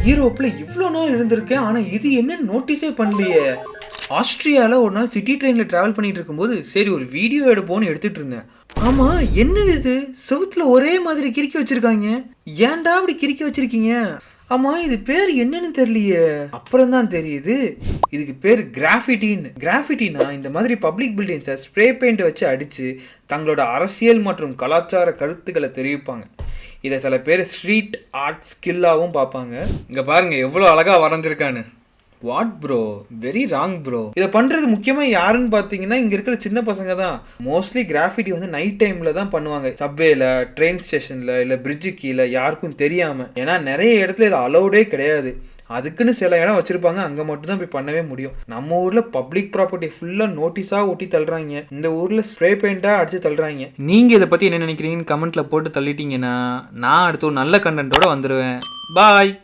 யூரோப்ல இவ்வளோ நாள் இருந்திருக்கேன், ஆனா இது என்னன்னு நோட்டீஸே பண்ணலையே. ஆஸ்திரியால ஒரு நாள் சிட்டி ட்ரெயின்ல டிராவல் பண்ணிட்டு இருக்கும்போது சரி ஒரு வீடியோ எடுப்போம்னு எடுத்துட்டு இருந்தேன். ஆமா, என்னது இது? செவுத்துல ஒரே மாதிரி கிறுக்கி வச்சிருக்காங்க. ஏன்டா அப்படி கிறுக்கி வச்சிருக்கீங்க? ஆமா, இது பேர் என்னன்னு தெரியலையே. அப்புறம் தான் தெரியுது இதுக்கு பேர் கிராஃபிட்டின்னு. கிராஃபிட்டினா இந்த மாதிரி பப்ளிக் பில்டிங்ஸை ஸ்ப்ரே பெயிண்ட் வச்சு அடிச்சு தங்களோட அரசியல் மற்றும் கலாச்சார கருத்துக்களை தெரிவிப்பாங்க. இதை சில பேர் ஸ்ட்ரீட் ஆர்ட் ஸ்கில்லாகவும் பார்ப்பாங்க. இங்கே பாருங்க எவ்வளோ அழகா வரைஞ்சிருக்கான்னு. What bro, very wrong bro. இதை பண்ணுறது முக்கியமாக யாருன்னு பார்த்தீங்கன்னா இங்கே இருக்கிற சின்ன பசங்க தான். மோஸ்ட்லி கிராஃபிட்டி வந்து நைட் டைமில் தான் பண்ணுவாங்க. சப்வேல, ட்ரெயின் ஸ்டேஷனில், இல்லை பிரிட்ஜு கீழே யாருக்கும் தெரியாமல். ஏன்னா நிறைய இடத்துல இது அலௌடே கிடையாது. அதுக்குன்னு சில இடம் வச்சிருப்பாங்க, அங்கே மட்டும்தான் போய் பண்ணவே முடியும். நம்ம ஊரில் பப்ளிக் ப்ராப்பர்ட்டி ஃபுல்லாக நோட்டீஸாக ஒட்டி தள்ளுறாங்க. இந்த ஊரில் ஸ்ப்ரே பெயிண்டாக அடித்து தள்ளுறாங்க. நீங்கள் இதை பற்றி என்ன நினைக்கிறீங்கன்னு கமெண்ட்டில் போட்டு தள்ளிட்டீங்கன்னா நான் அடுத்து ஒரு நல்ல கண்டென்ட்டோட வந்துடுவேன். பாய்.